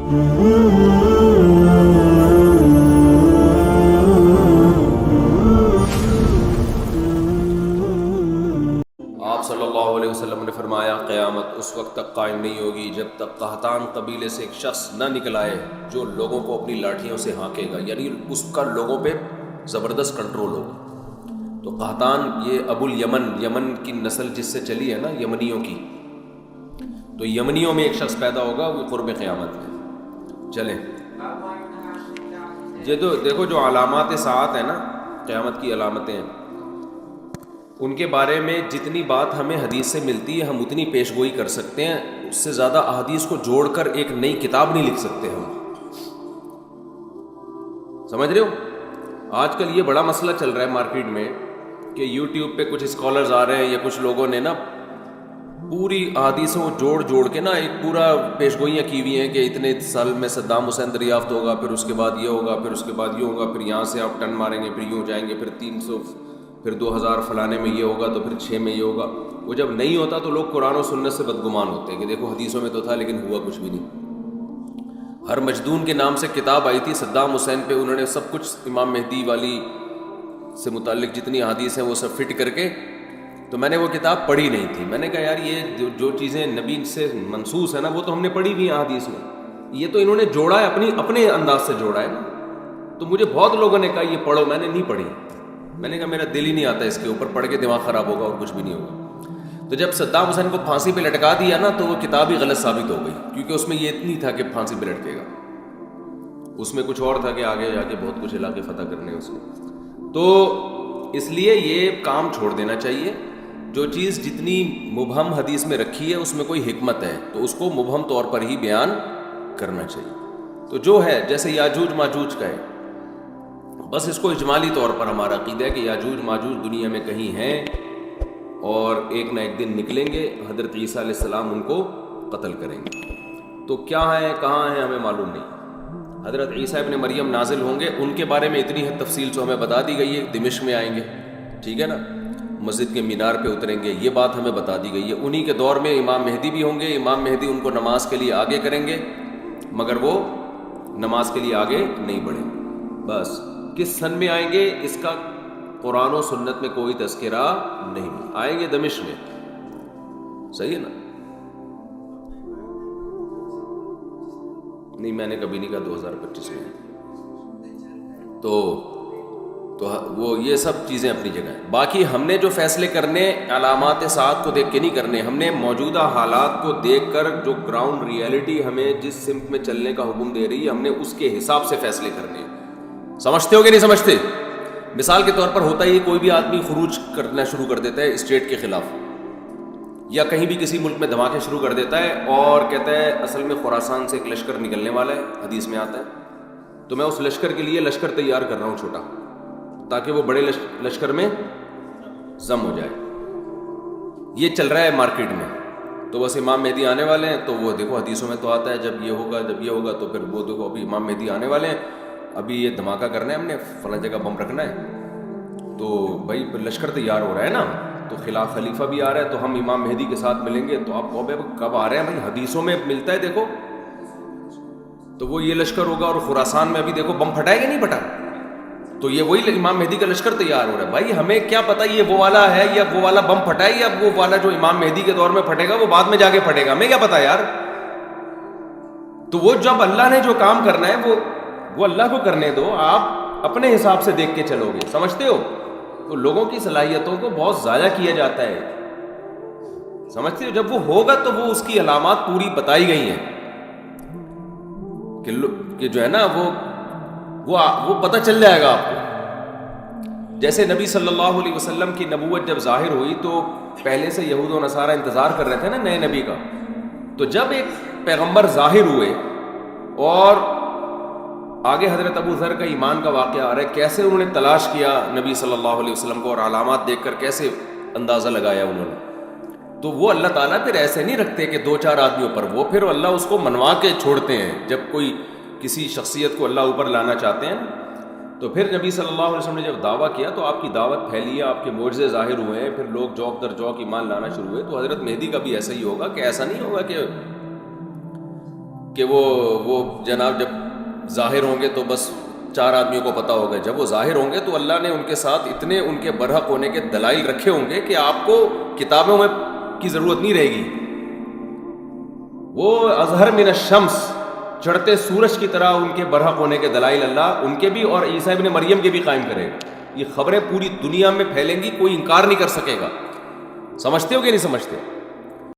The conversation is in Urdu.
آپ صلی اللہ علیہ وسلم نے فرمایا قیامت اس وقت تک قائم نہیں ہوگی جب تک قحطان قبیلے سے ایک شخص نہ نکل آئے جو لوگوں کو اپنی لاٹھیوں سے ہانکے گا، یعنی اس کا لوگوں پہ زبردست کنٹرول ہوگا۔ تو قحطان یہ ابو الیمن، یمن کی نسل جس سے چلی ہے نا، یمنیوں کی، تو یمنیوں میں ایک شخص پیدا ہوگا، وہ قرب قیامت میں۔ چلیں یہ تو دیکھو جو علامات ساعت ہیں نا، قیامت کی علامتیں ہیں، ان کے بارے میں جتنی بات ہمیں حدیث سے ملتی ہے ہم اتنی پیش گوئی کر سکتے ہیں، اس سے زیادہ احادیث کو جوڑ کر ایک نئی کتاب نہیں لکھ سکتے ہم۔ سمجھ رہے ہو؟ آج کل یہ بڑا مسئلہ چل رہا ہے مارکیٹ میں کہ یوٹیوب پہ کچھ اسکالرز آ رہے ہیں یا کچھ لوگوں نے نا پوری احادیثوں کو جوڑ کے نا ایک پورا پیش گوئیاں کی ہوئی ہیں کہ اتنے سال میں صدام حسین دریافت ہوگا، پھر اس کے بعد یہ ہوگا، پھر اس کے بعد یہ ہوگا، پھر یہاں سے آپ ٹن ماریں گے، پھر یوں جائیں گے، پھر 300، پھر 2000 فلانے میں یہ ہوگا، تو پھر 6 میں یہ ہوگا۔ وہ جب نہیں ہوتا تو لوگ قرآن و سنت سے بدگمان ہوتے ہیں کہ دیکھو حدیثوں میں تو تھا لیکن ہوا کچھ بھی نہیں۔ ہر مجدون کے نام سے کتاب آئی تھی صدام حسین پہ، انہوں نے سب کچھ امام مہدی والی سے متعلق جتنی حدیث ہیں وہ سب فٹ کر کے، تو میں نے وہ کتاب پڑھی نہیں تھی۔ میں نے کہا یار یہ جو چیزیں نبی سے منسوس ہیں نا وہ تو ہم نے پڑھی ہوئی ہیں حدیث میں، یہ تو انہوں نے جوڑا ہے اپنے انداز سے جوڑا ہے نا۔ تو مجھے بہت لوگوں نے کہا یہ پڑھو، میں نے نہیں پڑھی۔ میں نے کہا میرا دل ہی نہیں آتا اس کے اوپر، پڑھ کے دماغ خراب ہوگا اور کچھ بھی نہیں ہوگا۔ تو جب صدام حسین کو پھانسی پہ لٹکا دیا نا تو وہ کتاب ہی غلط ثابت ہو گئی، کیونکہ اس میں یہ اتنی تھا کہ پھانسی پہ لٹکے گا، اس میں کچھ اور تھا کہ آگے جا کے بہت کچھ علاقے فتح کرنے اس نے۔ تو اس لیے یہ کام چھوڑ دینا چاہیے۔ جو چیز جتنی مبہم حدیث میں رکھی ہے اس میں کوئی حکمت ہے تو اس کو مبہم طور پر ہی بیان کرنا چاہیے۔ تو جو ہے جیسے یاجوج ماجوج کا ہے، بس اس کو اجمالی طور پر ہمارا عقیدہ ہے کہ یاجوج ماجوج دنیا میں کہیں ہیں اور ایک نہ ایک دن نکلیں گے، حضرت عیسیٰ علیہ السلام ان کو قتل کریں گے۔ تو کیا ہیں کہاں ہیں ہمیں معلوم نہیں۔ حضرت عیسیٰ ابن مریم نازل ہوں گے، ان کے بارے میں اتنی حد تفصیل سے ہمیں بتا دی گئی ہے، دمشق میں آئیں گے، ٹھیک ہے نا، مسجد کے مینار پہ اتریں گے، یہ بات ہمیں بتا دی گئی ہے۔ انہی کے دور میں امام مہدی بھی ہوں گے، امام مہدی ان کو نماز کے لیے آگے کریں گے مگر وہ نماز کے لیے آگے نہیں بڑھیں گے۔ بس کس سن میں آئیں گے اس کا قرآن و سنت میں کوئی تذکرہ نہیں، آئیں گے دمشق میں، صحیح ہے نا؟ نہیں میں نے کبھی نہیں کہا 2025 میں، تو وہ یہ سب چیزیں اپنی جگہ ہیں۔ باقی ہم نے جو فیصلے کرنے علامات ساعت کو دیکھ کے نہیں کرنے، ہم نے موجودہ حالات کو دیکھ کر جو گراؤنڈ ریئلٹی ہمیں جس سمت میں چلنے کا حکم دے رہی ہے ہم نے اس کے حساب سے فیصلے کرنے ہیں۔ سمجھتے ہو کہ نہیں سمجھتے؟ مثال کے طور پر ہوتا ہی کوئی بھی آدمی خروج کرنا شروع کر دیتا ہے اسٹیٹ کے خلاف، یا کہیں بھی کسی ملک میں دھماکے شروع کر دیتا ہے اور کہتا ہے اصل میں خراسان سے ایک لشکر نکلنے والا ہے، حدیث میں آتا ہے، تو میں اس لشکر کے لیے لشکر تیار کر رہا ہوں چھوٹا، تاکہ وہ بڑے لشکر میں ضم ہو جائے۔ یہ چل رہا ہے مارکیٹ میں۔ تو بس امام مہدی آنے والے ہیں، تو وہ دیکھو حدیثوں میں تو آتا ہے جب یہ ہوگا جب یہ ہوگا، تو پھر وہ دیکھو ابھی امام مہدی آنے والے ہیں، ابھی یہ دھماکہ کرنا ہے، ہم نے فلاں جگہ بم رکھنا ہے، تو بھائی لشکر تیار ہو رہا ہے نا، تو خلاف خلیفہ بھی آ رہا ہے، تو ہم امام مہدی کے ساتھ ملیں گے۔ تو آپ کہو بھائی کب آ رہے ہیں؟ بھائی حدیثوں میں ملتا ہے دیکھو، تو وہ یہ لشکر ہوگا، اور خراسان میں ابھی دیکھو بم پھٹائے گا نہیں پھٹا، تو یہ وہی امام مہدی کا لشکر تیار ہو رہا ہے۔ بھائی ہمیں کیا پتہ یہ وہ والا ہے یا وہ والا بم پھٹائے یا وہ والا جو امام مہدی کے دور میں پھٹے گا وہ بعد میں جا کے پھٹے گا، ہمیں کیا پتہ یار۔ تو وہ جب اللہ نے جو کام کرنا ہے وہ اللہ کو کرنے دو، آپ اپنے حساب سے دیکھ کے چلو گے، سمجھتے ہو؟ تو لوگوں کی صلاحیتوں کو بہت ضائع کیا جاتا ہے، سمجھتے ہو؟ جب وہ ہوگا تو وہ اس کی علامات پوری بتائی گئی ہیں کہ جو ہے نا وہ پتہ چل جائے گا آپ کو۔ جیسے نبی صلی اللہ علیہ وسلم کی نبوت جب ظاہر ہوئی تو پہلے سے یہود و نصارہ انتظار کر رہے تھے نا نئے نبی کا، تو جب ایک پیغمبر ظاہر ہوئے اور آگے حضرت ابو ذر کا ایمان کا واقعہ آ رہا ہے، کیسے انہوں نے تلاش کیا نبی صلی اللہ علیہ وسلم کو اور علامات دیکھ کر کیسے اندازہ لگایا انہوں نے۔ تو وہ اللہ تعالیٰ پھر ایسے نہیں رکھتے کہ 2-4 آدمیوں پر، وہ پھر اللہ اس کو منوا کے چھوڑتے ہیں جب کوئی کسی شخصیت کو اللہ اوپر لانا چاہتے ہیں۔ تو پھر نبی صلی اللہ علیہ وسلم نے جب دعویٰ کیا تو آپ کی دعوت پھیلی، آپ کے معجزے ظاہر ہوئے ہیں، پھر لوگ جوک در جوک ایمان لانا شروع ہوئے۔ تو حضرت مہدی کا بھی ایسا ہی ہوگا کہ ایسا نہیں ہوگا کہ وہ جناب جب ظاہر ہوں گے تو بس 4 آدمیوں کو پتہ ہوگا. جب وہ ظاہر ہوں گے تو اللہ نے ان کے ساتھ اتنے ان کے برحق ہونے کے دلائل رکھے ہوں گے کہ آپ کو کتابوں میں کی ضرورت نہیں رہے گی. وہ اظہر من الشمس، چڑھتے سورج کی طرح ان کے برحق ہونے کے دلائل اللہ ان کے بھی اور عیسیٰ ابن مریم کے بھی قائم کرے گا. یہ خبریں پوری دنیا میں پھیلیں گی، کوئی انکار نہیں کر سکے گا. سمجھتے ہو کہ نہیں سمجھتے؟